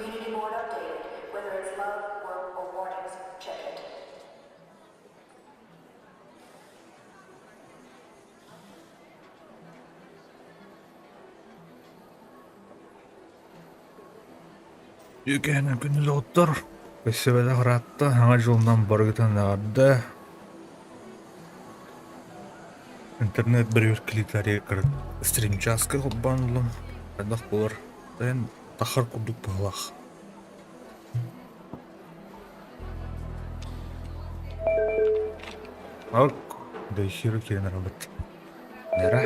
community board updated. Whether it's love, work, or warnings, check it. Үйгені күнілі отыр. Көсебелі қыратты, аңа жолынан барғытан ағарды. Интернет бір кликлария кірді. Стрим жасқы қоббанылым. Айдақ болар. Дайын тақыр күрдік бағылақ. Ақ, дэйхиру керен работ. Нера?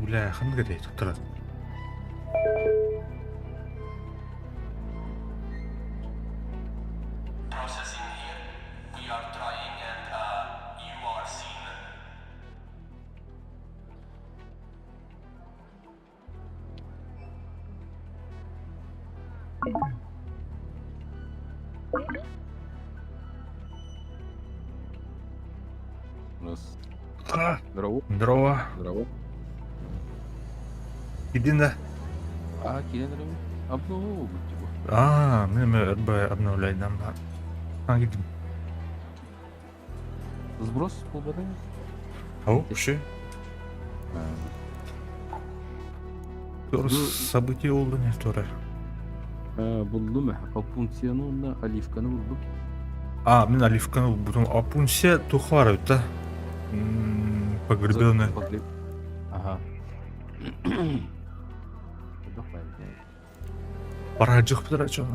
لا خلينا نقدر ترى Processing here. We are trying and you are seen. Раз. А, Здорово. здорово. Здорово. Иди на. Келен здорово. Обнову типа. Мен обновляйдам. Гидим. Сброс полбадан. Ау, вообще. Событие oldu ne sonra? Buldum ya. Apuntia'nın da Alifkan'ı buldum. Мен оливканы будем Апунсе тухвар это. Погребенный. Ага. Параджих потрачу.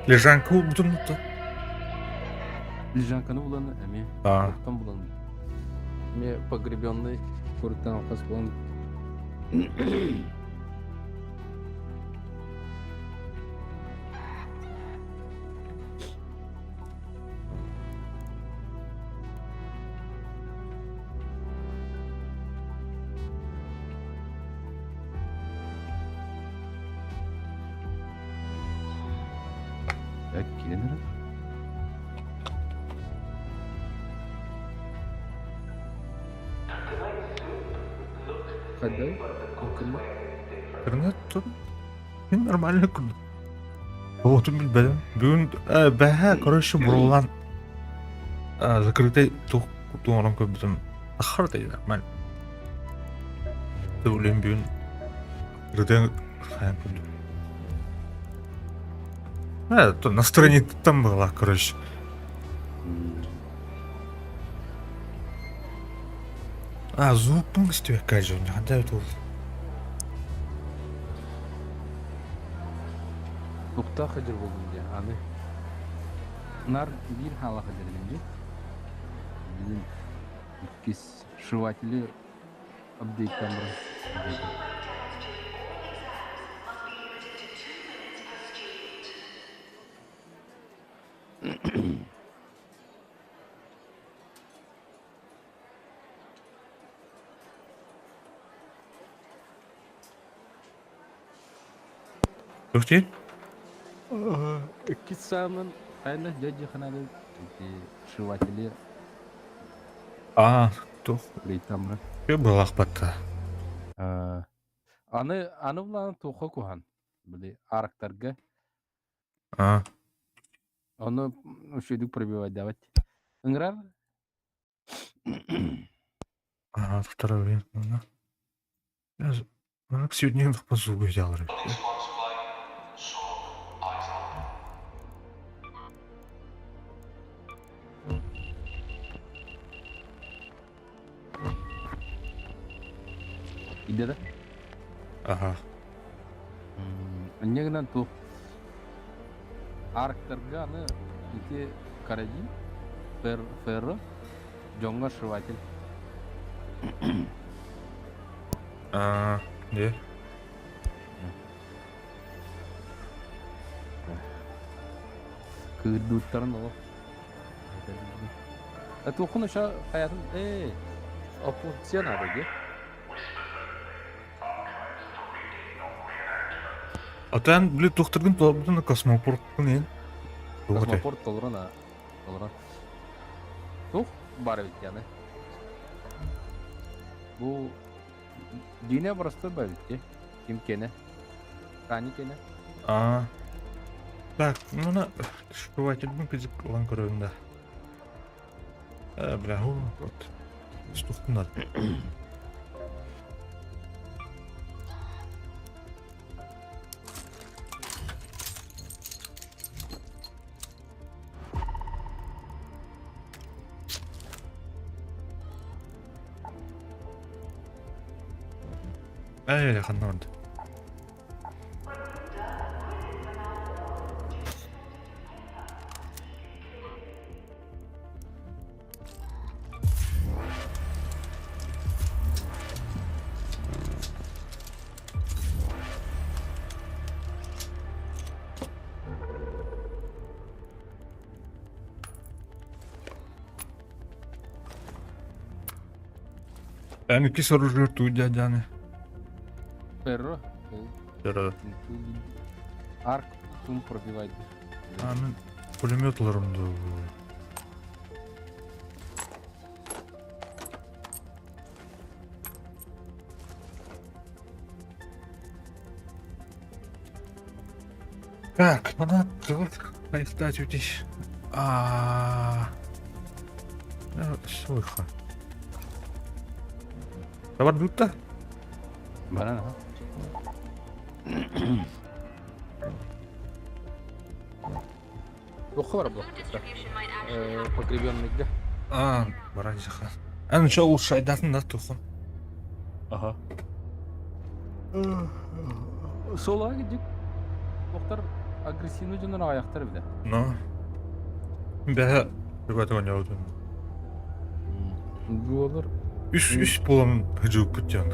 Лежанка будем то. Лежанканы буlanı эми. Там буlanı. Эми погребенный көрүктөн алкас буlanı. Келен ара. Кандай? Интернет тут. Мен нормально күн. Вот мен білем. Бүгін короче бұрылған закрытый туғырын көп бітім. Ақыр дейді, нормально. Өлем бүгін закрытый қаян күнді. На стороне там была, короче. Звукпың істеу әккай жоң, қандай өт ол? Nokta Hıdır buldum diye abi. Bunlar bir hala Hıdır dedi. Bizim ikisi şıvatili update'ten biri. Yok değil? İki saamın kaynak jadi kanalı şıvatili Тух. update'ten biri. Yok бұл ақпатта. Аны bulan toqa kuhan. Böyle арактарга. Onu üşüdük пробивать давать. Играр? Второй вариант. Я сегодня по зубу взял. İde de? Ага. Негнан тух. Арктарга аны ити каради ферро жонга шыватель. Не? Kıdutların o. Okun aşağı hayatım. Opsiyon abi. Атан биле тухтыргын тобутун космопорттун ен. Космопорт толрана. Тух бар бит яны. Бу Дине просто бит. Ким кене? Кани кене? Так, ну на шпывать одну пизик ланкорында. Бля, вот. Стухтун надо. Эй, ханнанд. Ки соружер тут дядяне. Перро. Жара. Арк тум пробивать. Мен пулеметларымды. Так, надо вот поискать здесь. Слыха. Товар бутта? Банана. Ухвар был. Погребенный где? Баранжаха. Ну что, лучше айдасын да тухун. Ага. Сола гидик. Доктор агрессивный жөнүн аяктар биле. Но. Бәһә, ребята, не oldu. Bu olur. Üç bulan hıcı putyan.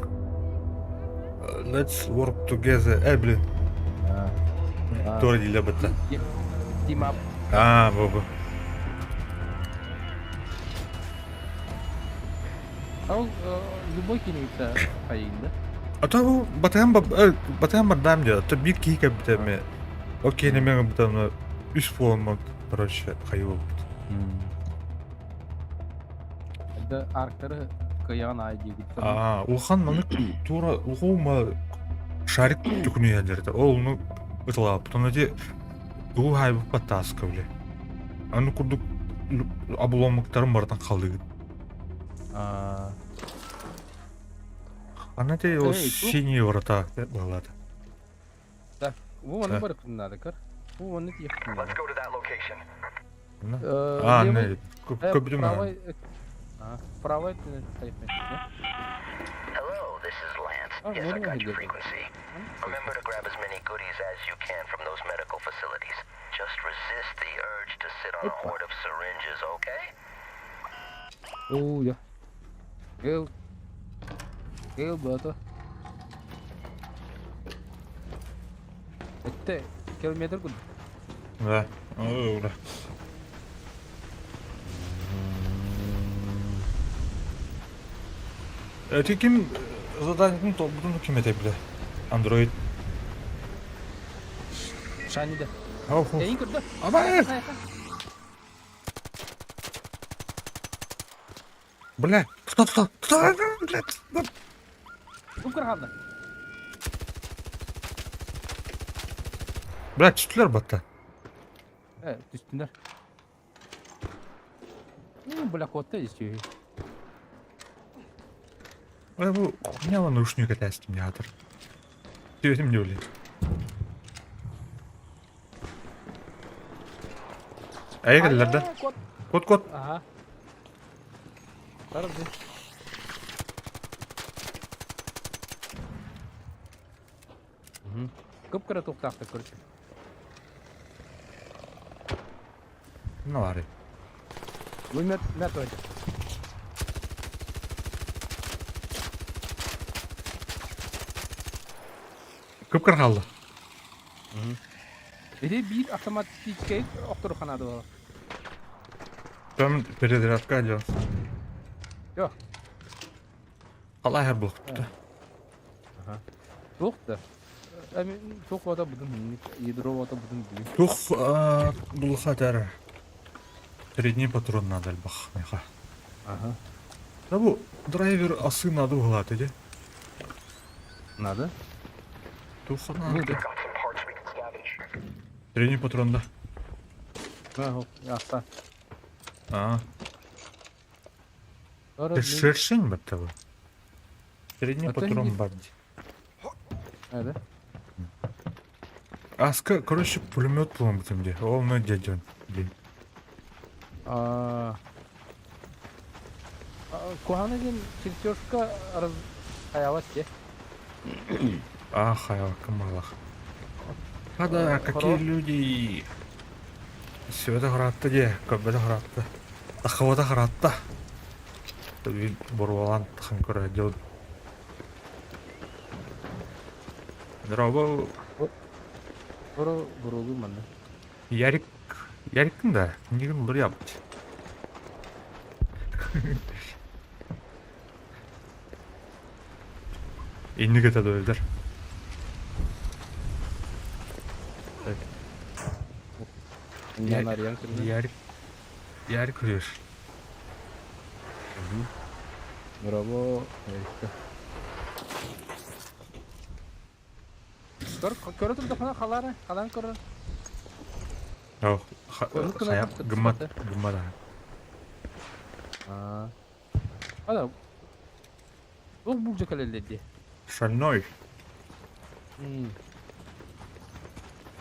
Let's work together. Блин. Doğru değil abata. Team up. Baba. Ал любой кинуется айында. Ата bu батаyan бардам diyor. Ата bir kişi kapitemi. Окей, не мега бутан. Üç bulan короче, хайыл. Да арктары кыян ай дегит. Улхан маны тура улма шарик түкүнү ядерде. Ол ну ытла. Потом эти ду хайбы патаска биле. Аны курдук обломоктарым бардан калды. Ана те о синие врата балады. Так, вон бар надо кар. Вон эти ехать надо. Не, көбүдүм. Правой ты стоишь. Hello, this is Lance. Yes, I got your frequency. Remember to grab as many goodies as you can from those medical facilities. Just resist the urge to sit on a horde of syringes, okay? Oh, yeah. Gel, brother. Este, kilometre good. Да. Ура. Kim zaten topluluğunu kim edebilir? Android. Şanide. Oh. Kırdı. Ama Бля, кто? Блядь. Kim kırıldı? Блядь, түстүлөр бата. Evet, üstünler. Бля, котта еще. Bu ne var нарушник это стимулятор. Ты этим не uli. Geldiler. Kod. Aha. Sarıldı. Kıpkıra toktaktı kırıcı. Ne var? Bu met oydu. Kıpkır kaldı. Bir otomatik okturxanada var. Ben перезарядка делал. Yok. Allah her blok tuttu. Yok da. çok vada budun. Ядро vada budun diyor. Тух, бұл қатар. Средний патрон надо бах, меха. Ага. Да bu драйвер асы надо углат, иди. Надо? Тух, Ну, надо. да. Средний патрон, да. Яқта. Ты шершень бәтті бұл. Средний Это патрон не- бар. Да? Аска, короче, пулемет болам бітімде. Ол мы дяден. Кухана ден чертежка раз хаяват те. Ах, камалах. Хада, какие Хорош. люди. Света харатта де, көббеті харатта. Тахавата харатта. Таби борвалан тахан көре дел. Дробо Бурулу мана. Яриктің да, неген бұлыр ябыт. Inni кетеді өлдер. Яnar yan kırdı. Ярик көрер. Bravo. Kör tur da kalara, kalan kör. Ау, Onu kına хая, yaptı, гыммат, sıfatı. гыммада. Ада. Ол бул жакалелди. Шальной.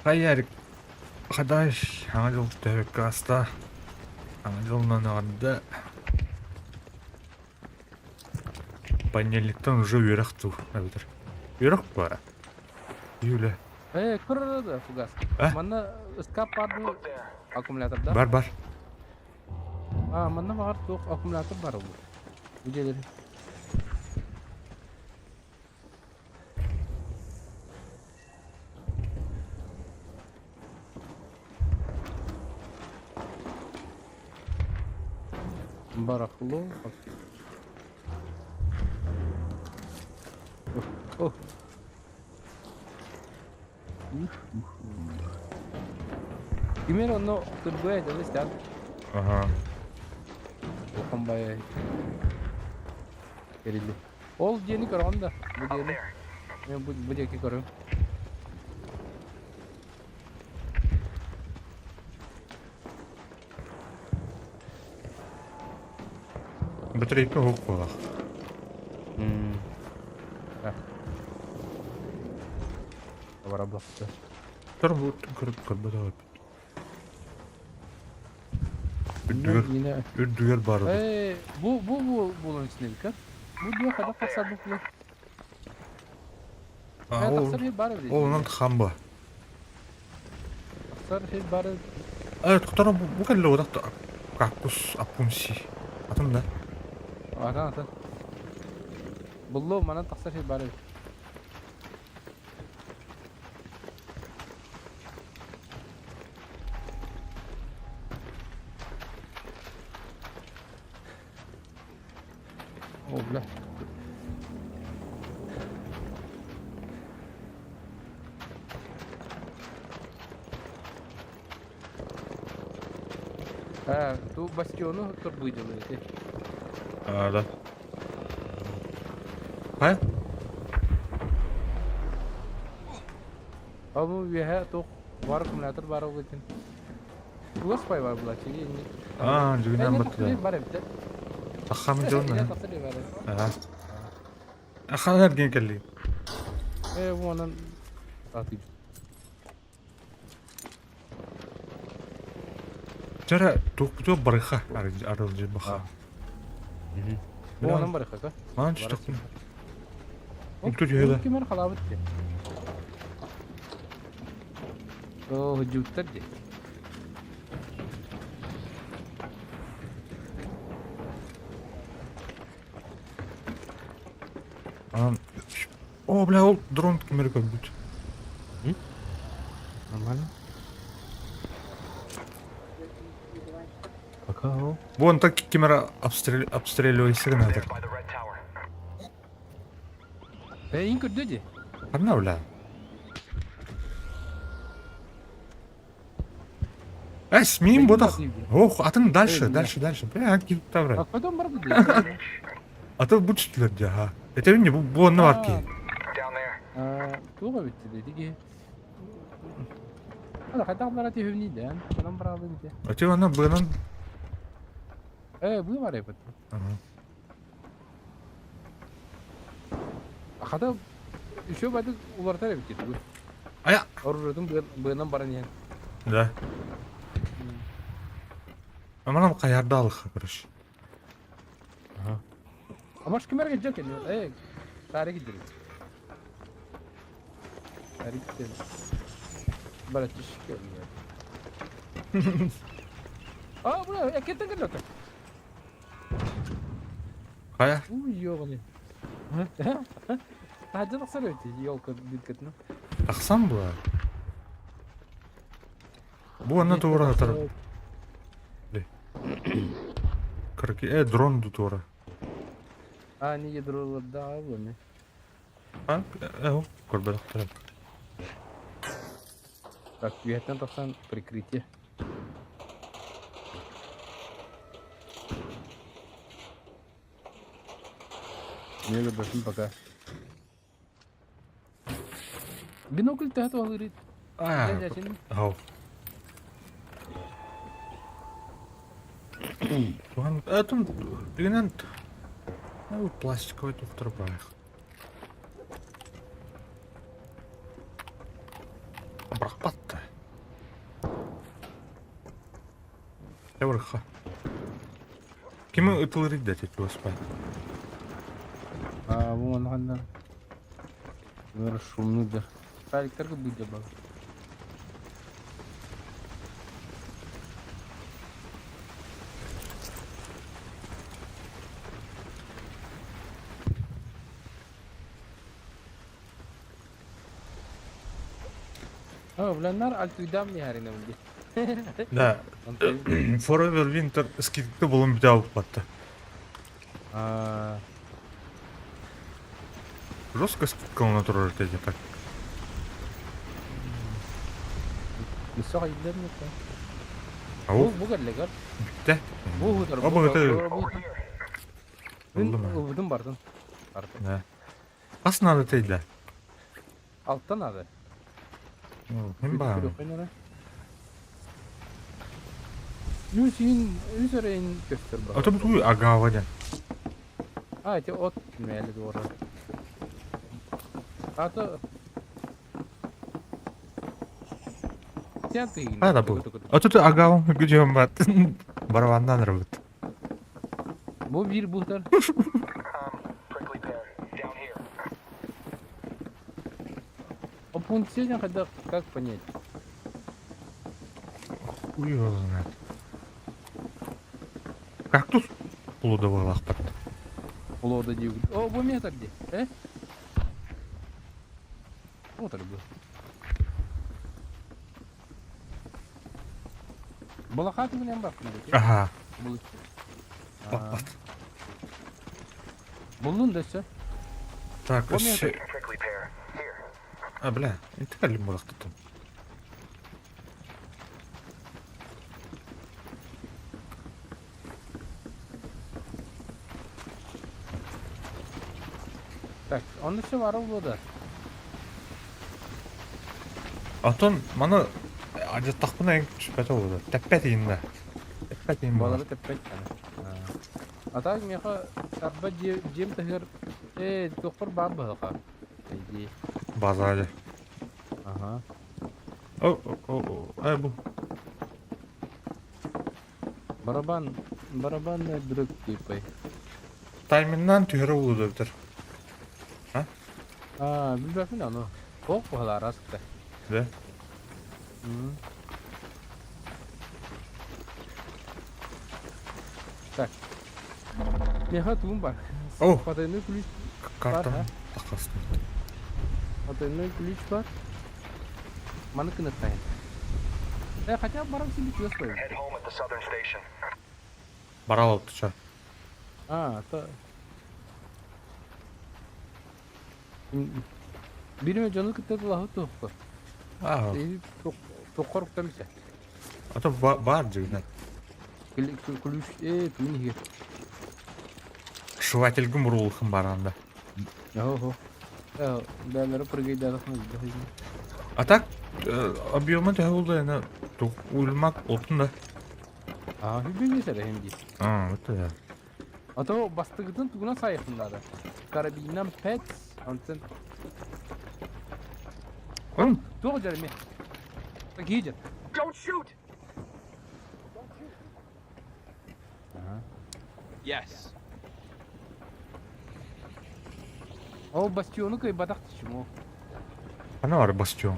Хай Ярик. Хадай, аңа жол тәуек каста. Аңа жолынан ағанда. Панеліктен уже үйрек ту. Әбітір. Үйрек ба? Юля. Kırdı fugas. Mana skap vardı akümülatörde. Бар. Mana var çok akümülatör var bu. Güceleri. Baraklı. Oh. Примерно оно турбует, да, стяг. Ага. Комбай. Перейди. Ол дени каранда. Bu deni. Ben bu deki karım. Батарейка оқпала. Var ablası. Тұр бұл көрбеді ғып. Yine. Үрдігер барды. Bunun içinde bir kar. Bu diyor kadar kasar bu kule. Ben taksar bir bari bir. Ол нан хамба. Taksar bir bari. Тұқтара бұл кәлі одақты қаққұс аппунси. Атым да? Atan. Bullu mana taksar bir bari. Oh bля. Tu бастиону турбуйдылы. Да. Хай? Абу веха то var akümülatör var o için. Bu spay var bula çiğ. Жүгінен бітті. Бар бит. Аққамын жолына. Taksar bir bari. Аққан әрген кәлі. Bu onun atayım. Жара туқ барыға арыл жер бақа. Bu onun barı kaka. Маған жүштіқтің. Үмтір жүйелі. Kim var халабıt ki? O hücutlar ki. О, бля, ол дрон кемері көбіт. Нормально. Пока o. Вон так кемері обстреливайсы надыр. By the red tower. İn kırdı ki. Қарна, бля. Смеем бодах. Ой, Ох, атын дальше, Ой, дальше. Бля, кип А тавра. потом барды дейт. Аты bu чүтлерде, ага. Это не bu онна бар ки. Down there. Туга битти деди. Ала хатак барати хөвниден. Анан барады бите. Аты ана бынан. Бу бар епет. Ага. Хата еще бады улартар бите. Ая. Орурдун бынан баран ян. Да. Аманам каярда алых, короче. Ama şu kemer geçecek yani. Tarih gidelim. Tarih gidelim. Bana çiş geldi. Buraya ketten gel bakın. Kaya. Yok ne? Hadi nasıl öyle? Yol dikkatini. Аксан bu. Bu ана doğru atar. Короче, дрон ду doğru. Niye durulur da bu ne? Ha? O kurbalık taraf. Так, вероятно, там прикрытие. Не любишь пока. Бинокль ты готов говорит. Ау. Туган, там дегенен пластиковый туфтар бар. Брахпатта. Эврха. Ким ытылыр да тет боспай. Bu anlamda. Böyle şumludur. Tarihler gibi bir bak. Bulanlar altüydam mı yarine oldu? Да. Forever Winter скидкты болон бите алып батты. Жестко скидка на турар теде так. Bisa kayıtlar mı? Ау. Bu kadar legal. Bitti. Bu kadar. O bu kadar. Oldu mu? Budun bardın. Artık. Да. Kas надо теде. Alttan adı. Hem бар. Yüzün üzerine göster bak. Ата бу агавадан. Te ot meyli doğru. Ata Sen tıyın. Да бу. Ата ты агавам гүжөм бат. Барабандан работ. Bu bir buhtar. Prickly pear. Down here. O пункт сегодня когда как понять? Хуй его знает. Кактус плодовый лахпат. Лода див. О, bu метр где? Вот так был. Балахат у меня бак. Ага. Buldun da sen. Так, Вот метр. Prickly pear. Here. бля, انت كلم ملخطتهم. Так, onun için var burada. Антон, мана ажаттакпын эң шпета болду. Теппе тиинде. Теппе тиин Балары теппет yani. Атак меха сарба жем тахыр тохор баб хака. Иди. Базаде. Ага. Бу. Барабан не дрык типа. Тайминнан түйөрө болду битер. Bilmem ne onu. Çok pahalı rastgele. Да. Так. Меха тум бар. О, Потайной ключ. карта. Бар, Такасын. Потайной ключ бар. Mana kena tahan. Хотя бы барам себе киоск стоит. Head home at the southern station. Барал отча. То. Birime canı kıtladı lahı tohku. А, Tohkor kutamışa. Ата бар жигнат. Күлүш, күлүн иге. Шывательгім ұрулықым баранда. Ого. Бәлері прыгайдадық мыз. А так, объемы да болды, ана уйлмак отында. Хүббен есер әйім дейді. Вот да. Ато бастығыдың тугuna сайықындады. Карабиннан пәт, антын. Oğlum, Туғы жарыме. Кейдер. Don't shoot! Yes. О, бастионы көй бадақ түшім о. ana var bastion.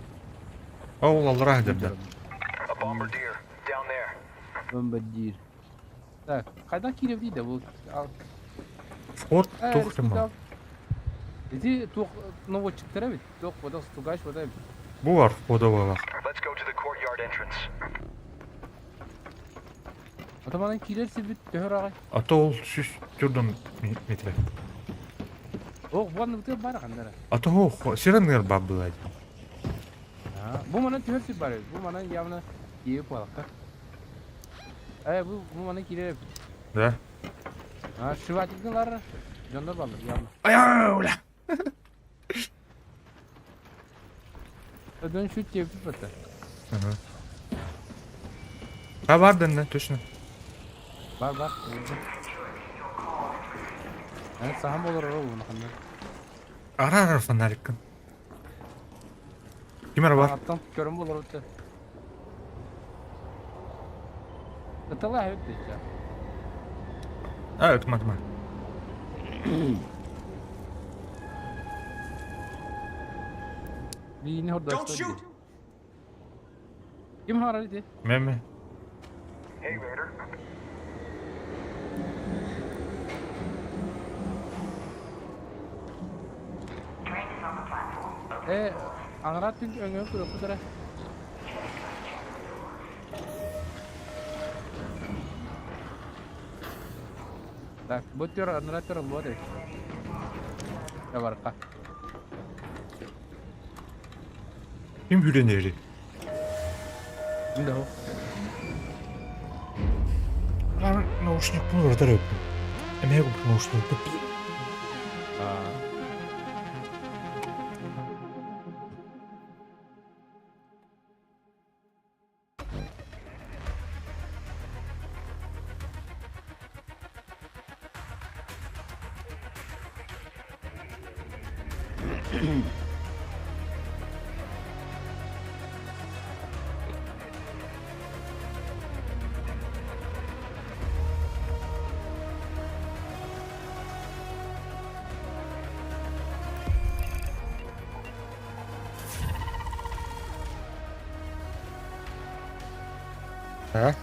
Ол алырақ дерді. A bombardier, down there. Бомбардир. Так, қайда керев дейді бұл? Форт туқ тема. Эти туқ наводчиктері бит. Туқ бодақ стугаш бодай. Bu var, o da var. Let's go to the courtyard entrance. Атаманан керер себет төхөр ағай. Ата ол 100 түрден метре. Оқ, бұған өте бар қандары. Ата ол сиренер бар болады. Бұл манан төхөр себет бар. Бұл манан явно еп алаққа. Бұл манан керер. Да. Шыватикдіңлары жондар балды, явно. Аяула. Ödön şut yapıp atı. Ha var dende, точно. Var. Evet saham olur o bunu kanlar. Ara fanarikın. Kim araba? Attan görüm olur öte. Atala hep de ya. Evet, tamam. Bir yine orada. Don't shoot! Kim hararıydı? Meme. Hey, Raider. Angarat tüm öngön kurup kutura. Так, будь анратором воды. Даварка. Kim hüleneri? Да. Ben naушник bunu orada öptüm. Emeğe bu naушник öptüm. Ha?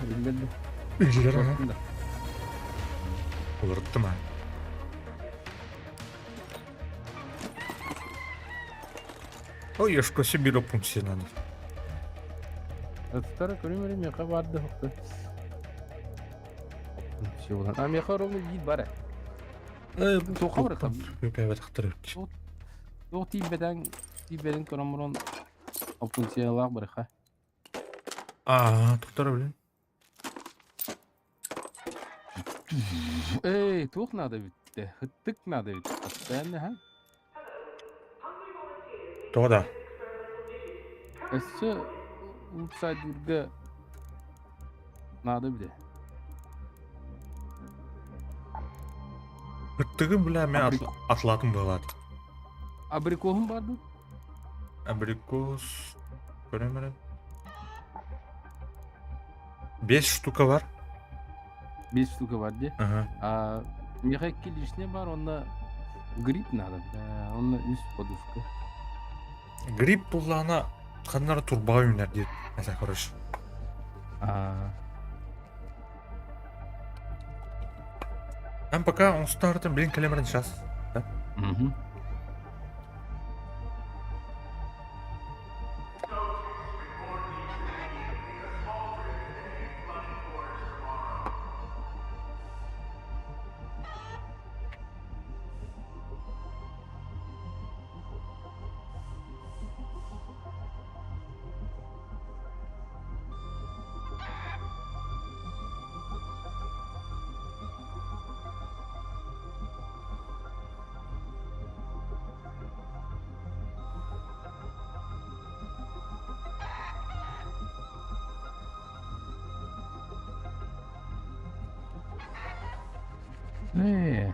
Bilmem. Bilgiler ha. Aslında. Olurdu mu? Ой, я ж ко собі ропунці надо. Atlara körüm yaka vardı hokta. Şey olan. Am yaka romu git bare. Bu Toqa var tam. Yok evet hatırlıyorum. Yok tibeden körümron opunsiyalar bare ha. Tutturabilirim. Tuq nada bitti. Hıttık nada bitti. Ben ne ha? Doğru. Esse outside'de nada bir de. Hırttığım bile ben atladım böyle. Abrikohum vardı. Abrikos. Göremedim. 5 штука var. 5 штука vardı. Aha. Мехаки лишне бар, onda grip надо. Onda üst подушка. Grip bullağına kanları turbağa yöner diye. Mesela karış. Ben пока он стартом, блин, калимрен сейчас. Да? Угу. Evet.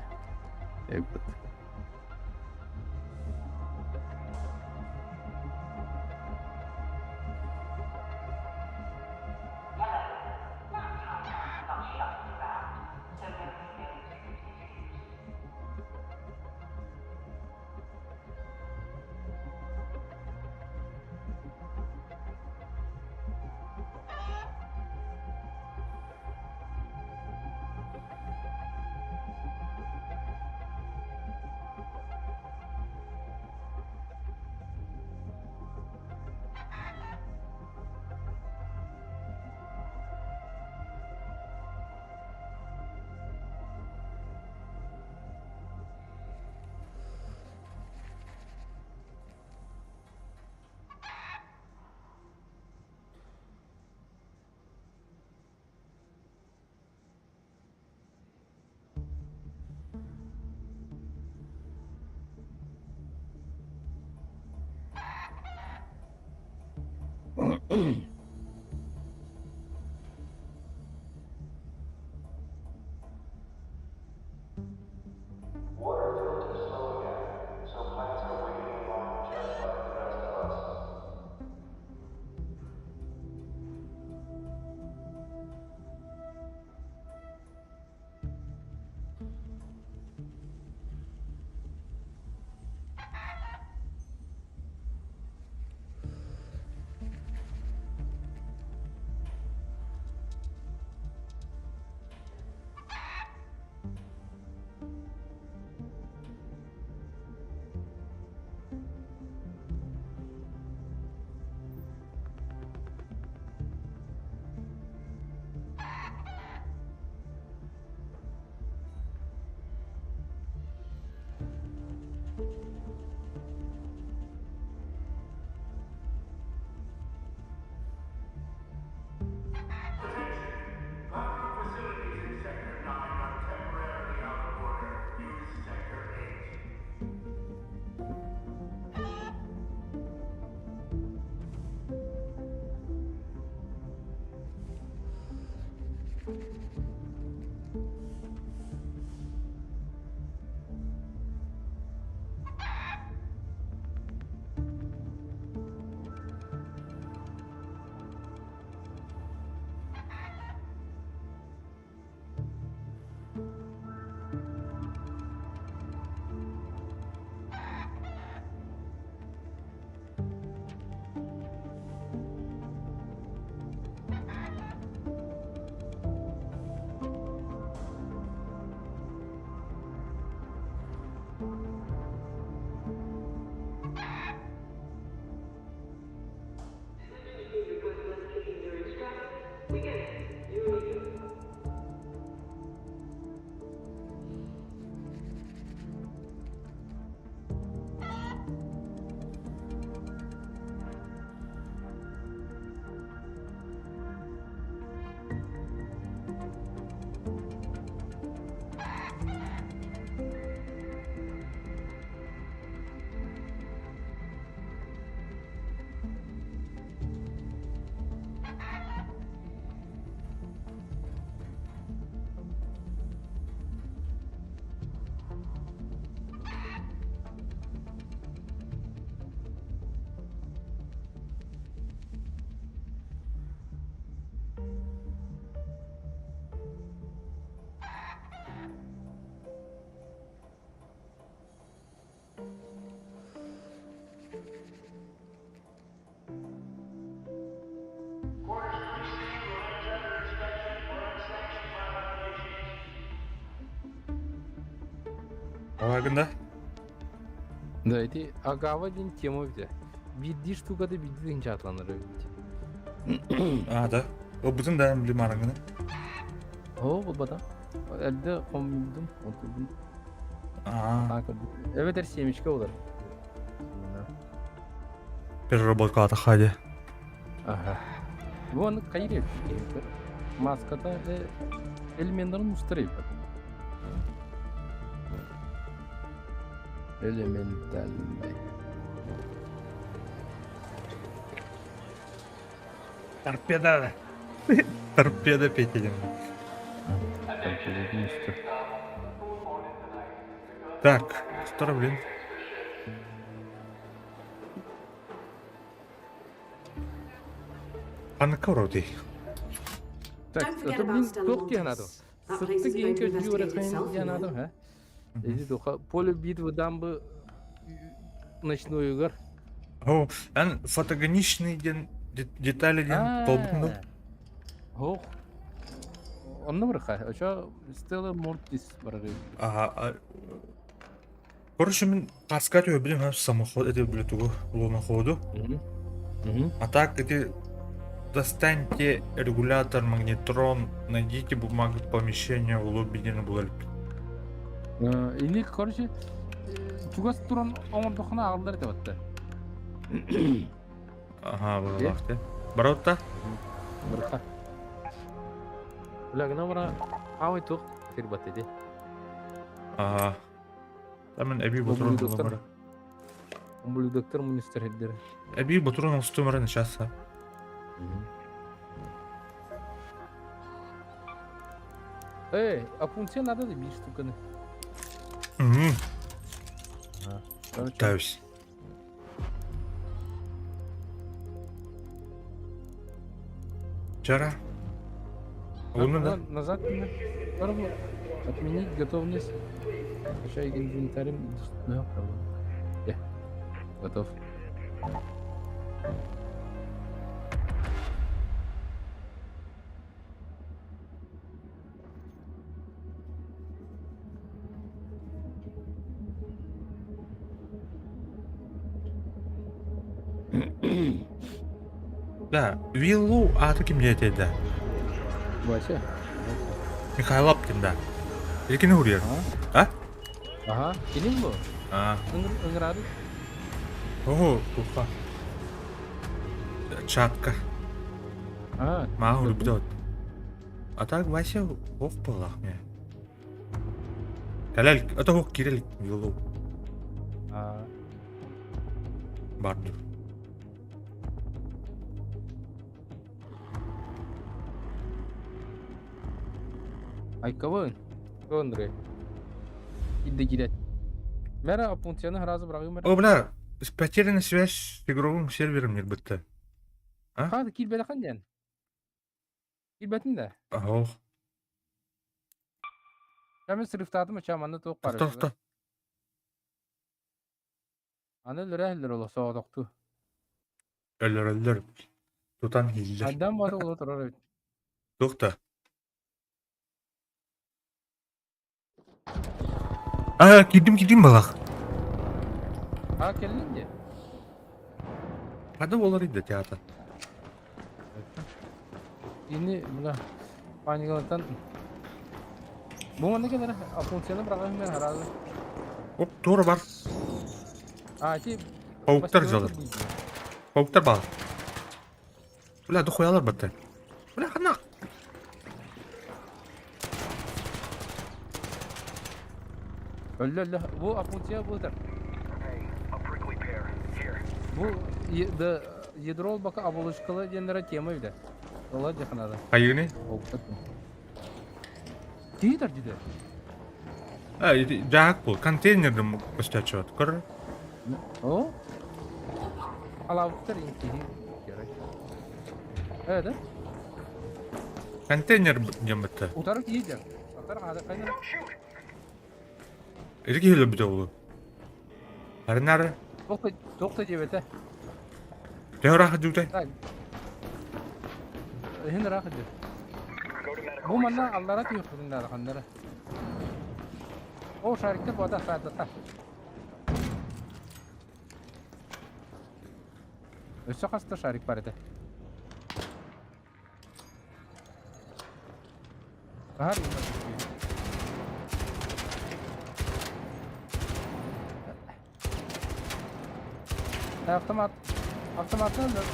Water filled too slow again, so plants are waiting in line just like the rest of us. Facilities in Sector 9 are temporarily out of order. Use Sector 8. Hakkında? Да, эти агава дин тема бите. Бидди штука да бидди дин чатланыр бит. Да. O bütün da bilim arangını. О, вот бада. Elde komdum, oturdum. Kanka, evet her şeymişke olur. Переработка хadi. Ага. Bu anı kayır ettik. Maskata elementlerin üstüne Elemental. Торпеда. Торпеда Петелин. Торпеда üstü. Так, что, блин? Анка вроде. Так, Don't forget это, about блин, Stella тох киянадо. Montes. That place Сытты is кейін going to көзбі investigate өрекайын itself, you киянадо, know. ха? Эти тоха поле битвадан бы ночной игр. О, ан фотогеничный детали ден толбунду. Хох. Онны бырха. Ошо Stella Montes барары. Ага. Короче, мен каскать өбілем, самоход, это блютугу, луноходу. А так, эти достаньте регулятор, магнетрон, найдите бумагу помещения в лобби было. Ini короче чугас туран оңордохуна агылдар деп атты. Ага, было лахте. Баротта? Бырха. Лагна бара авай тук тербат эди. Ага. Тамын әби Бұл бұтырын доктор. оламары. Бұл доктор министр хеддер. Әби бұтырын оңстымарын шаса. Эй, а пункция надо да бир штуканы. Короче, Тәуіс. Жара. Оны да. назад мне. Пробовал отменить готовность. Качай инвентарем. Да, проблем. Готов. Да, Виллу аты кимде етеді? Вася. Михаил Аптин, да. Еркені көрер. А? Ага, келин бу. А. Ыңырады. Ого, туха. Чатка. Мағын үріпті от. А так Вася оқ болақ ме. Кәләл, ата оқ керелік Виллу. Барды. Ай, кавын. Кавындыры. Идді келет. Мәрі апунцияны разы бұрағы мәрі. О, бля, потеряна связь с игровым сервером не бітті. Қады, келбәді қанден? Келбәтін де? Ого. Кәмін сырыфтадым, чаманды тоқ бары. Тоқта. Аны лүрәһілдір олы соғдоқты. Өлір. Тутан хиллер. Айдан бары олы тұрар өт. Тоқта. А, кидим балақ. Келдің де? Қады олар еді театр. Ini bula panigalatan. Bu mana kadar apunçyanı bırakalım ben herhalde. Оп, тура бар. Şey. Пауктар жалыр. Пауктар бар. Бля, дохуялар бітті. Бля, қана. Öyle. Bu apунçya budur. Hey, a prickly pear. Here. Bu ядро бака оболочкалы денлere тема бile. Ola жақынада. Қайығыны? Пауктар. Тидер диде. Жағық бұл. Контейнердің көстәтші от. Көрі? O? Alavuktar intihir gerek. Evet. Контейнер дем бітті. Utarık yiyecek. Utarık hadi kaynar. Ерге өлі біті олы. Әрін Tokta cebete. Дәуір ақы жүгдай. Hindi rahat ediyor. Bu manna Allah'a diyor bunlar kanlara. O şarkı bu da sadece. Öse hasta şarkı parede. Bahar Автоматны öldür.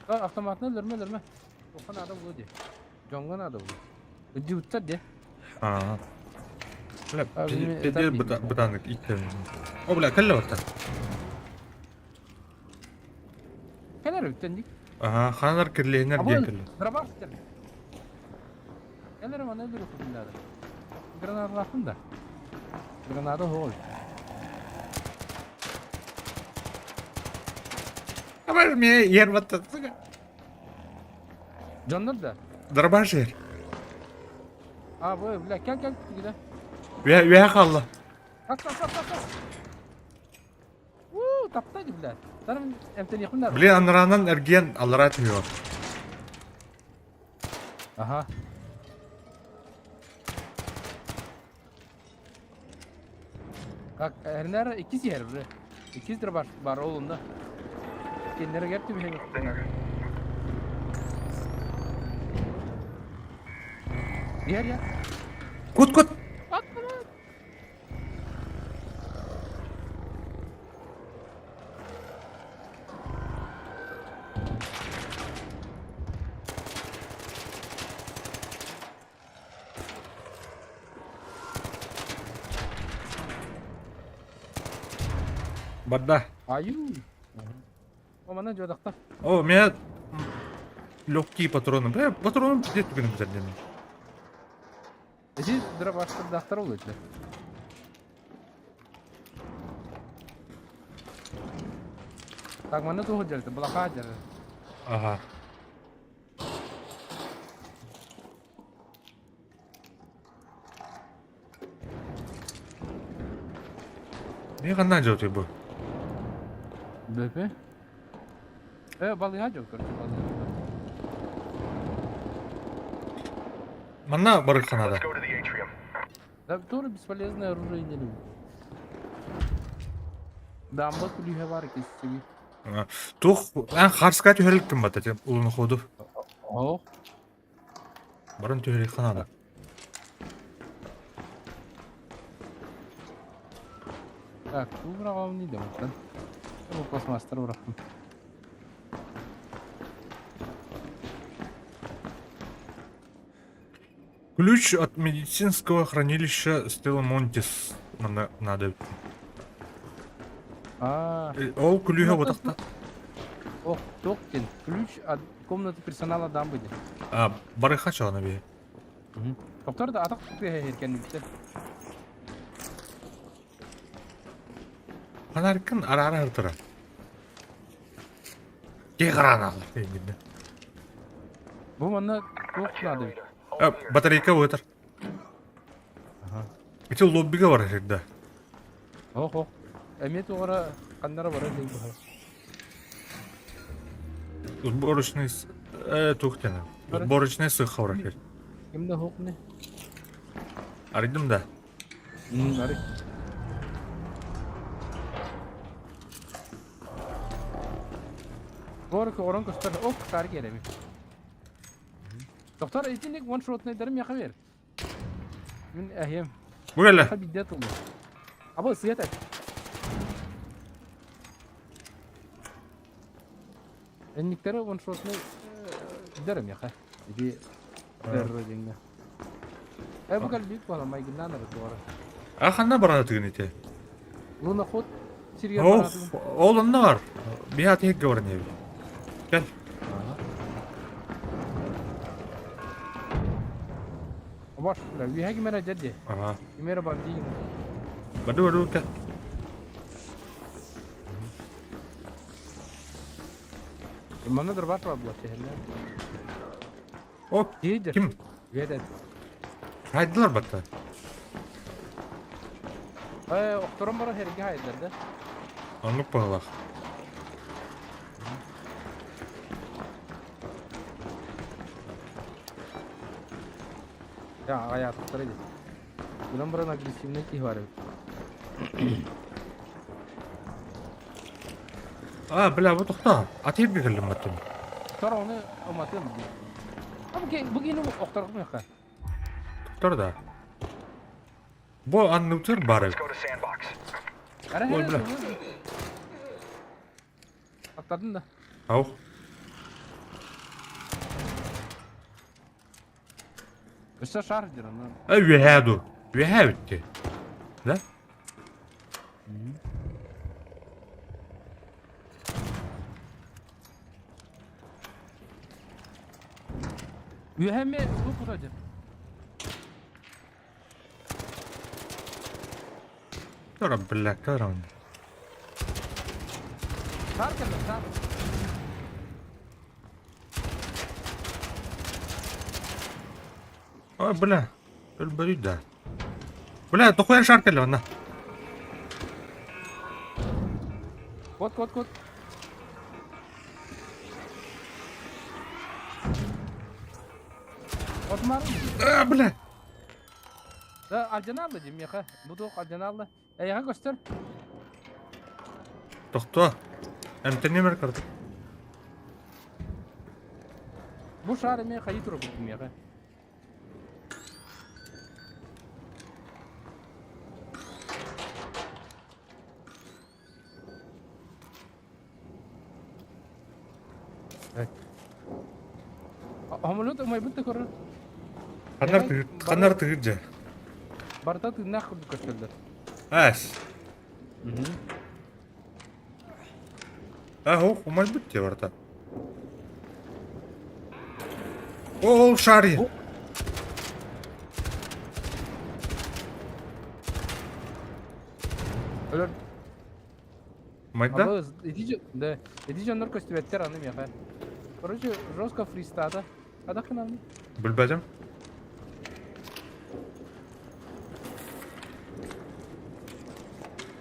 Автоматны öldürme. Okan adam bu diye. Jongan adam bu. Ödü uçta diye. Aa. Бля, Abi, педел etap бытанlık ilk kere. O bля, кәлі орта. Kenar öttendik. Aha, xanalar kirleyinler diye kirli. Drabak ister. Kenar bana öldür okudum lazım. granada attım da. Granada hol. Ama niye yer battı? Canlar da. Darbaş yer. Aa bu bile gel gidelim. Ve kaldı. Kalk. Taptaydı bile. Sanırım emten yakınlar. Bile anıranan ergiyen allara atıyor. Aha. Bak her nere ikiz yer bre. İkizdir var oğlunda. Kendine geldi bir şey yok. Diğer ya. Kut. Atma lan. Badda. Ayu. O mana jodakta. O меня легкие патроны. Бля, патроны где ты gündüz dedim. Эти дыра başka dahtar oluyor işte. Tak mana tuh jadi belakang aja. Aha. Ne kadar jauh tuh bu? BP. Balığa çok karşı balığa. Mana baru Kanada. Let's go to the atrium. Да, тоже бесполезное оружие не люблю. Да, мы кулю хаварки себе. Tuh, ben Karsk'a tüheliktim batacağım. Ulunu kodu. О, Barın tühelik Kanada. так, убрал не дам, да? Ну, пластмастер убрал. Ключ от медицинского хранилища Стелла Монтис. Надо. Ол күлüге отақта. Ох, токен. Ключ от комнаты персонала дам будет. Барыха чалана бе. Доктор да атак еркен бите. Фонарикін ара-ара ыртыра. Ке қарана алар дегенде. Bu mana çok nadir. Батарейка өтір. Ити лоббиге бар жерде. Ох. Эмет оғара қандары бар еді. Сборочный... Тухтена. Сборочный сыха бар екен. Кімді хоқ не? Аридым да. Ари. Горы оран көстер. Ох, қар кереми. Доктор, етінек one shot нейдерім яқа бер. Мен әйем. Bu gel. Bidet oldu. Abi siyet et. Enlikleri one shot ne derim ya. Jadi teröründe. Bu kadar büyük falan mayginden de doğru. Akanda barana tügün iti. Luna khod Siriya Oh, baratı. oğlum ne var? Bir hat hek görün evi. Gel. Baş, bir hagi mera jadi. Aha. Mera bandi. Badu gel. Mana der var bu şehirde. Hop. İyidir. Kim? Vedet. Haydılar batta. Oktoran bara herge hayırlarda. Anlık bağlak. Ya ayat tutarıydı. Bulan bara agresivne ki var. Bela bu tohta. Atayım bir kılım battım. Sonra onu amatım. Abi bugün oktoran mı yakar? Tohtar da. Bu anlıktır bari. Let's go to Sandbox. Ara Oy, her. bırak. Atladın da. Au. Üstü şarjdır onu. Vehadu. Veha bitti. Ne? Mühemme bu kuracak. Sonra billekler onu. Sar kelle sar. Bля. Ölbeli de. Bля, dokuyan şarkılı ona. Kod. Otmar. Bля. Da aljanallı jim yaka. Bu da aljanallı. Yaka göster. Doktor. Hem nemer kırdı. Bu şarı me kayıt rokum yaka. Evet. Hamulu da may bitti korur. Kanar tığırca. Barta tığına kurdu gösterdi. As. Aho, umay bitti orada. Oo, şarı. Öyle. Mayda? Ama edici onlar köstüvetler anım ya. Короче, жестко фристада. А да канал. Bilbedim.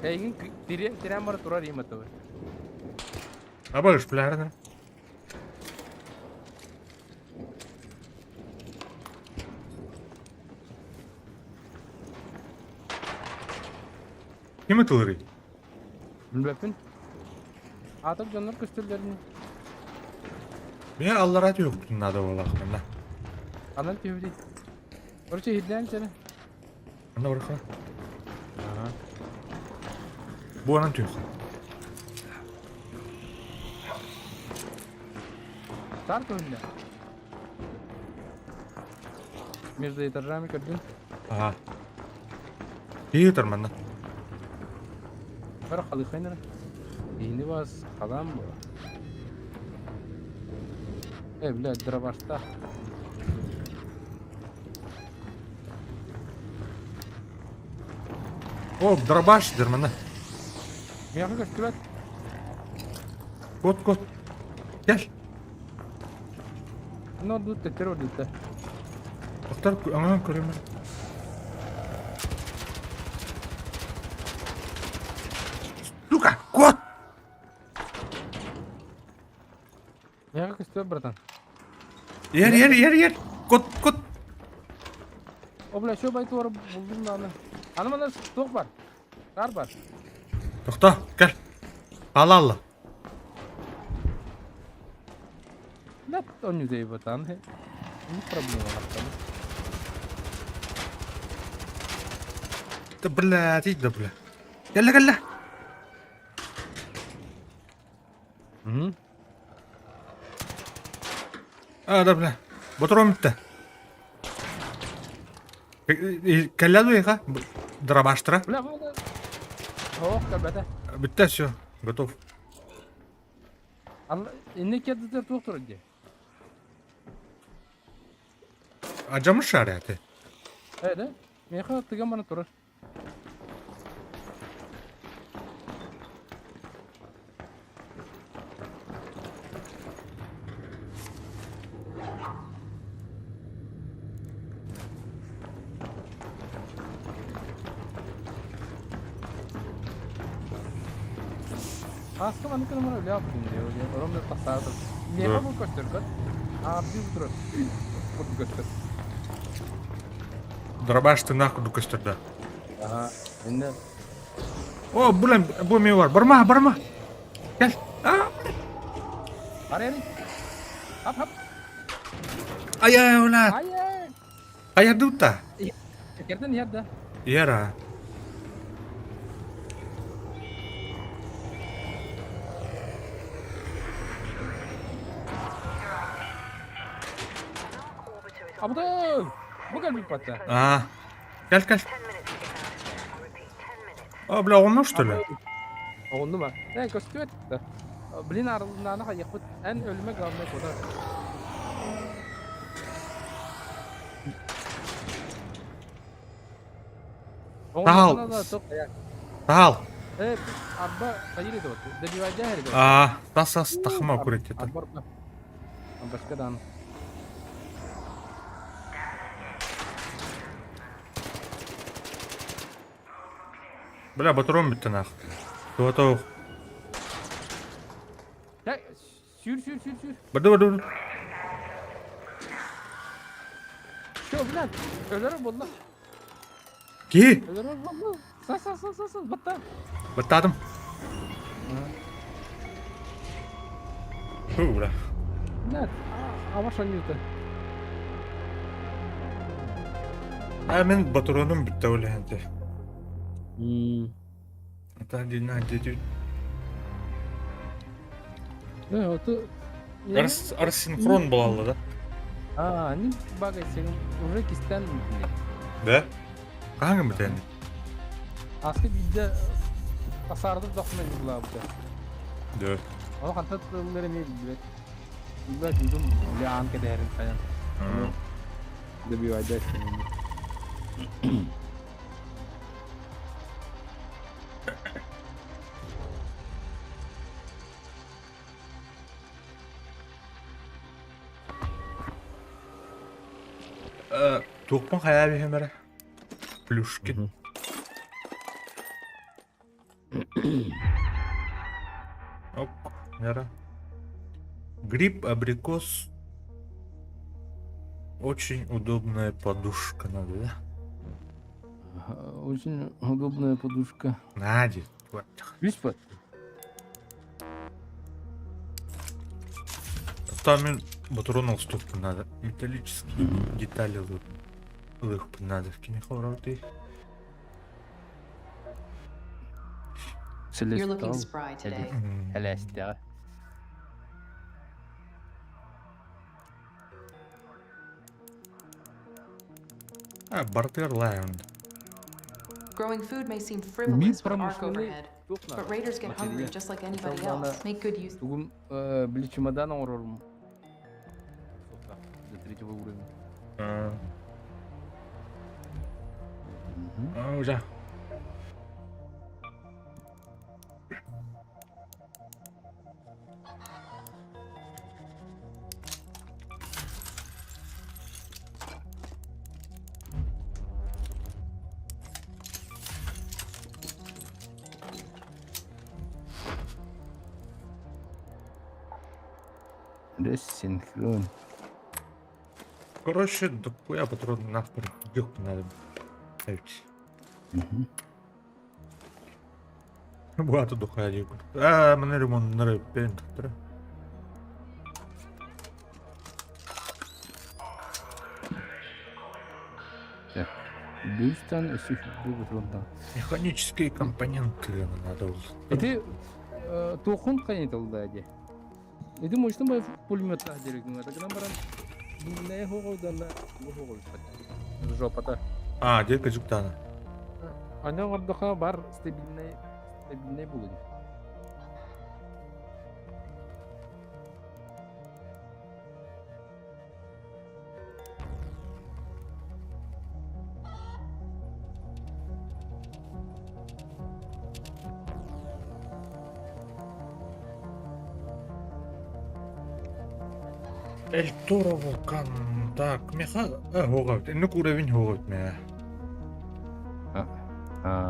Egin tiren bara turar yemedi. Aba işpilerine. Kim tılırı? Bilmepin. Atıp canlar köstülerini. Ya Allah radyo yok bunun adı olalaklarına. Anan tüyüdü. Короче, hidden seni. Anla bırakın. Bu anan tüyük. Start önüne. Mirza yeterrami kırdın. Aha. İyi tırmandı. Bara kalı kaynar. Yeni bas kalan bu. Evle dira başta. O darabaş tırmandı. Miyakı köstüvet. Kot. Gel. No dur teter o dilde. Doktor aman körüm. Luka, kot. Miyakı köstüvet bratan. Yer. Kot. Obla şu baytı var buldum da anı. Anımalar stok var. Kar var. Doktor gel. Allah. Net on yüzeyi batan. Ini problem var. Debla, debla. Gel. Hı. Debla. Botorum bitti. Kelladu ya Darabaştıra. Bla bu da. Oh kalbete. Bitti все. Готов. Allah inni kedi doktor diye. Acımış şariyatı. Evet. Miyakı tıgan bana durur. Aslında bana kadar öyle yaptım diyor. Oramda tasarladım. Niye Evet. bu gösteriyor? Abi bu durur. Bu göster. Darabaştı nahkudu gösterdi. Aha. Şimdi O bu mi var? Barma. Gel. araya hap. Ay ulan. Hayır. Ayar duta. Kerden yerde. Yara. Abu da. Bu gelmiş patta. Gel. 10 minutes to get out. I repeat, 10 minutes. Bla olmuş da. Oldu mu? Ne gösteriyor da. Bilin aralığından yakıt en ölüme kalmak o da. Sağ ol. Da çok ayak. Тал. Абба кайыр еді вот. Добивайда әрді. Тас тахма күректі. Аббарда. Аббашкадан. Бля, батарон бітті нах. Туатау. Ya sür. Бады. Şu bilen. Ölürüm valla. Ки? Ölürüm valla. Sas. Batta. Баттадым. Фу, бля. Нет. Аваш анюта. Мен батароным бітті өлі. Ата дина деді. Ne oldu? Арсинхрон болалы да? Не багай senin уже kisten mi? Да? Қаңы бітен? Askı bizde asardı dokumen yıkıla bu. Да. Ama kantat bunları ne bildir? Bilmez duydum. Ya anke değerin falan. Da bir vayda Туқпан қая беймәрі? Плюшкин. Оп, яра. Гриб, абрикос. Очень удобная подушка надо, да? Очень удобная подушка. Надя. Виспа? Там батаронал стопку надо. Металлические детали лых надо. В кинехороты. You're looking spry today. Heleste. Бартер лайон. Growing food may seem frivolous with arc промышленный overhead, but raiders get hungry just like anybody else. Make good use. Тугун били чемодан орорум. До третьего уровня. Уже. Рассинхрон. Короче, дохуя патрон нахуй. Дюк надо. Багато дохуя дюк. Мене ремонт на репент. Бюстан сюхбугутронда. Механические компоненты надо. Это тухун каниталда де. Это можно бы пулемет дерегнем. Это грамм баран. Не хогодан да. Жопата. Дерка жуктана. Ана ордоха бар стабильный будет. Эль Торо вулкан. Так, меха хогавт. Инок уровень хогавт меня.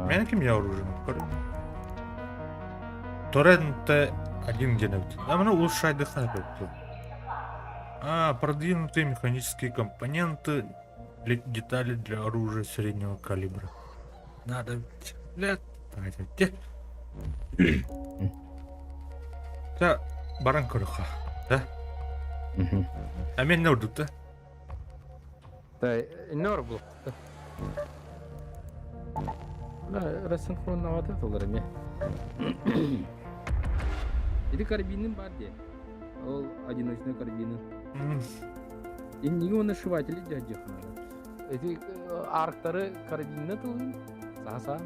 Мен ким я оружие? Торрент 1 геневт. Мне улучшает дыхание. Продвинутые механические компоненты для деталей для оружия среднего калибра. Надо летать. Да, баран корыха, да? Мен не урдут, Да, нор был. Да, рассинхронно вот это время. Или карабинным барде. Ол одиночный карабин. И не он нашиватель дядя. Эти арктары карабинны тулын. Саса.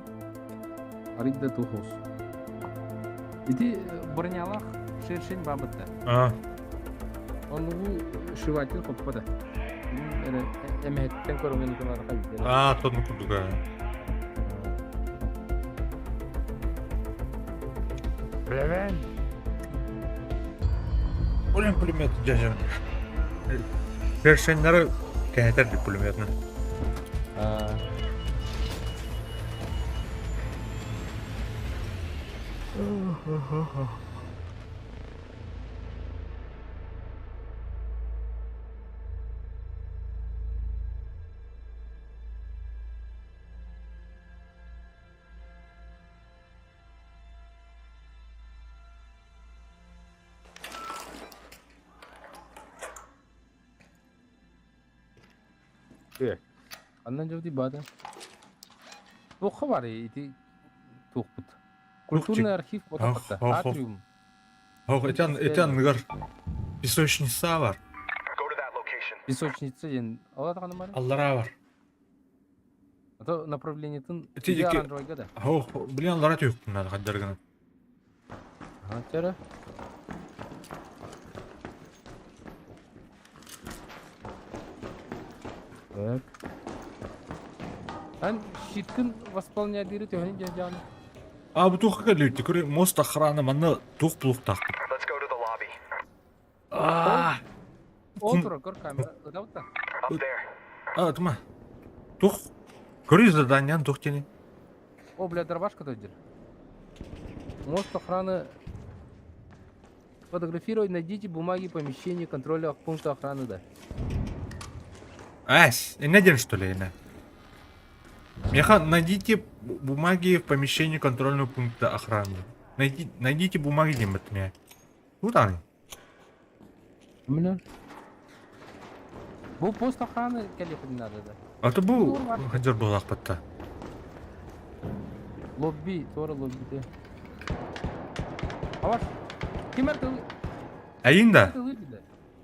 Аридда тухос. Эти бронялах шершень бабытта. Он шиватель коппада. Эметтен көрүнгөн күнөр кайды. Тот курдуга. Білемін. Олен пулемет жажан. Першенлері кәнетер деп пулеметні. Андан жауди бада. Тоққа бар еті тоқпыт. Культурный архив фотоқытта. Атриум. Оқ, етен мұғар песочница бар. Go to that location. Песочница ден. Алады қаны бар? Аллара бар. Это направление тын. Тидеке- Оранжевайга да. Оқ, білен аллара түйік бұнады қаддарғаны. Тері. Так. Ан шиткін восполнядыры төхінен жан-жаны. А, бұл туққа кәлі көрі мост охрана манны туқ бұлық тақпы. Let's go to the lobby. Отыр, көр камера. Ыдауытта. Up there. А, тұма. Туқ. Көрі заданиян туқ тені. О, бля, дробашка дойдер. Мост охраны. Фотографировать, найдите бумаги помещения контроля пункта охраны, да. Ась, не день что ли, не? Меха, найдите бумаги в помещении контрольного пункта охраны. Найдите бумаги, Димит, мне. Тут они. Бля. Бұл пост охраны кәлепін надо, да. А то был хадер был ахпатта. Лобби, тора лобби, да. Аваш. Кем әрті Әйін да. да.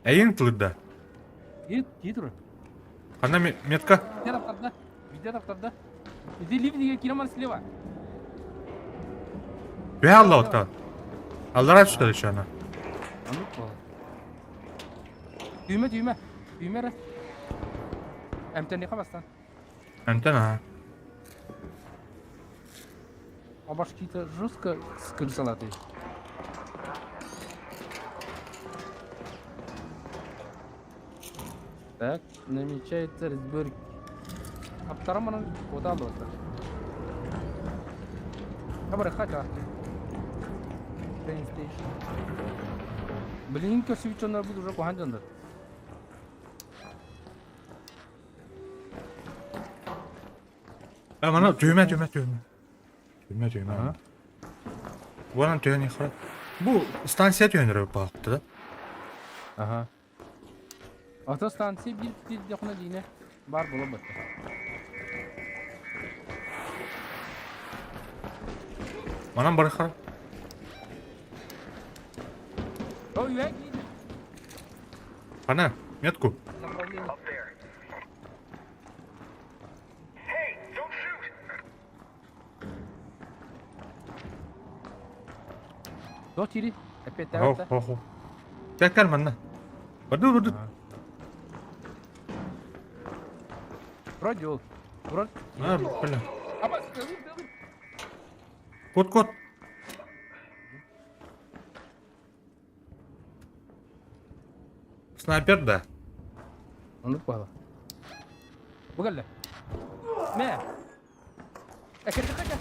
Әйін тылы да. Етір. Она метка. Видео авторда. Иди ливниге киноман слева. Бе алла отта. Аллара что ли она? А ну пол. Түйме. Түймері. Әмтәне қабастан. Антена. Абаш какие-то жестко скрысалаты. Так, намечается разборки. А втором она куда было? Добре, хотя. Train station. Блин, как свечённая будет уже куханжандар. А мана түйме. Вон түйме хра. Бұл станция түймелері бағыпты да. Ага. Автостанция bir yakına dine бар бола бата. Манан бары хра. Ой, як Ана, метку. направление. Up there. Hey, don't shoot! До тири. Опять Хо, так. хо. Тәкәл манна. Барды. Вроде ол. Вроде. А, бля. Аба, дылы. Кот. Снайпер да. Unut bala. Bugalle. Ne? Ekir kaca.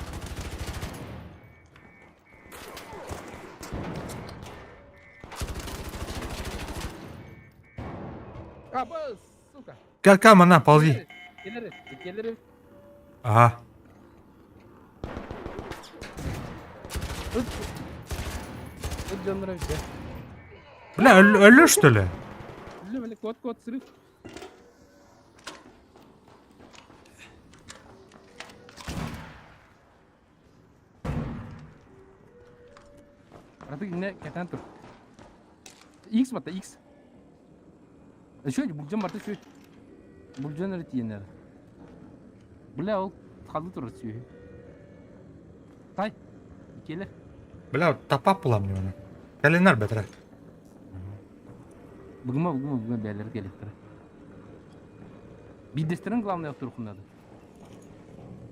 Aba, сука. Кәл, мана, ползи. Келері. Ага. Үт жанры бе. Бля, өлі что ли? Бля, кот сырык. Artık ne keten tur. X mata X. Şöyle bulacağım artık şöyle. Bulacağım öyle diyenler. Bля ол қалды тұр сүйе. Тай. Келер. Бля, тапап бұлам не оны. Кәленар бәтірі. Бүгін бәлер келектір. Бидестерін главный тұрқындады.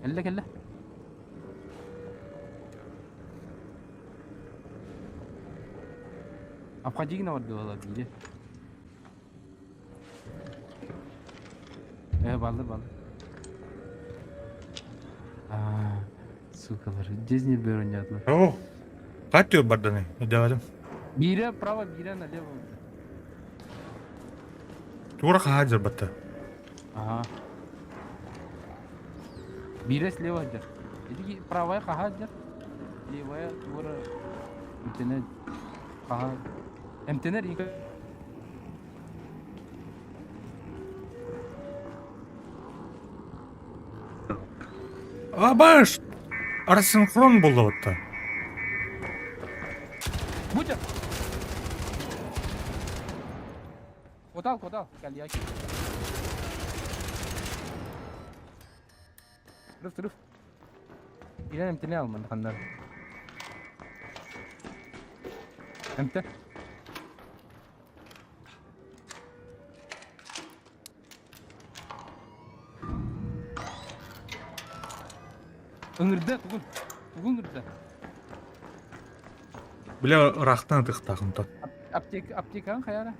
Әлі. Обходигина var diyorlar biri. Baldır. Sukalar. Cezne bir oynadılar. О, катıyor барданы, идевадым. Biri право, biri налево. Тура хаджар батта. Ага. Biri слева hajar. Jadi правая hajar. Левая тура. Internet. Aha. Internet ini. Баш! Асинхрон болду батта. Bujur. Kodal. Gel ya. Terus. İlan emtini alman kanlar. Emte. Ыңырда, тугун ыңырда. Бля, рахтан тыктагым та. Аптекаң қаяра?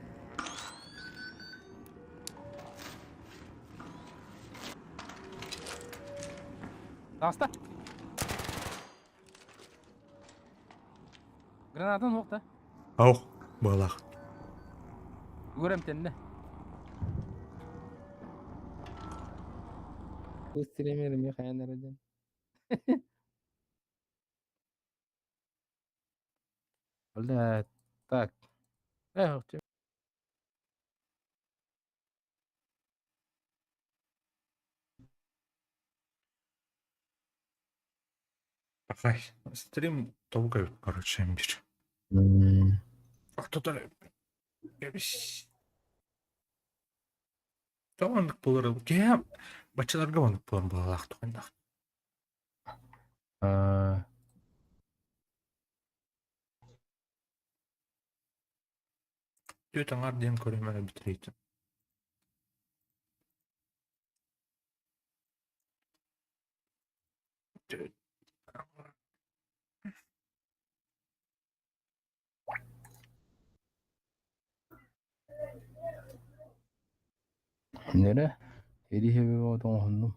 Таста. Гранатан оқ та. Ау, балах. Көрем тенне. Көстіремерім я қаянарыдан. Бля, так. Охче. Ахай, стрим толкают, короче, имбирь. А кто-то... Тамандык болар. Кем? Бачаларга бандык болар балалах туганда. Төт аңар ден көрөмө битирейт. Төт. Nere? Eri hebe odan honnum.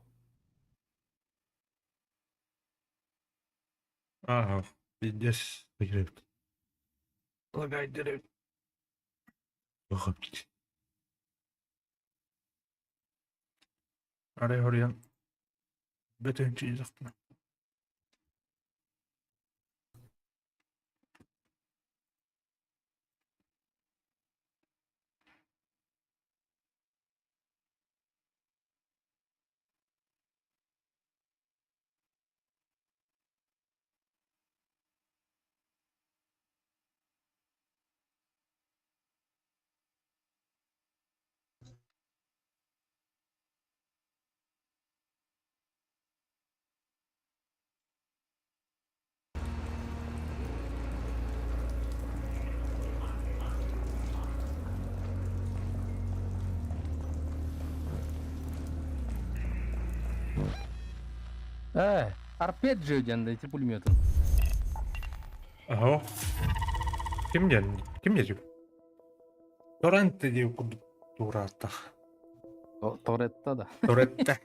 Ага, пиздец, выиграет. Лагай дерев. Охапкич. Арай хорян. Бетенчи изактна. Арпеджио жанында эти пулеметын. Ага. Ким деді? Торанты деп турата. Торетта да. Торетта.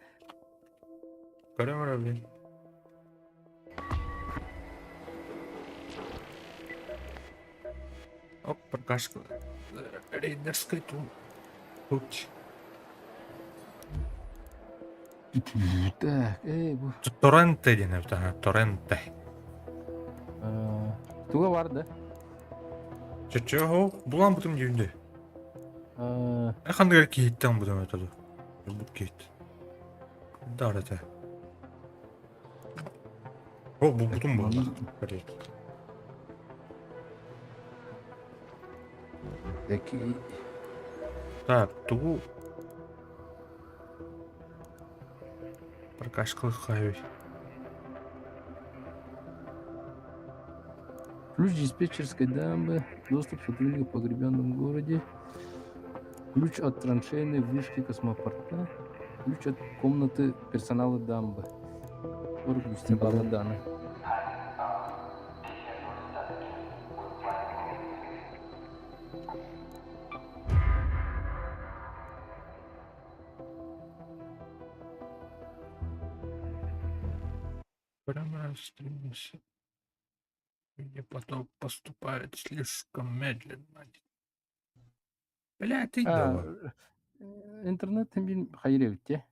Көрөмөр бен. Оп, прокашка. Рейдерский тут. Так, bu. Торренте дене бутана, торренте. Туга var da. Чечо, булан бутум жөнде. Кандай кейттен бутум өтөдү. Бу кейт. Дарата. О, бу бутум бу. Peki. Так, тугу. Прокашка хайвей. Ключ диспетчерской дамбы, доступ сотрудника в погребенном городе, ключ от траншейной вышки космопорта, ключ от комнаты персонала дамбы. 40 база данных. Прямо стремимся. Мне потом поступает слишком медленно. Бля, ты А, давай. интернеттен бир хайыр эбит,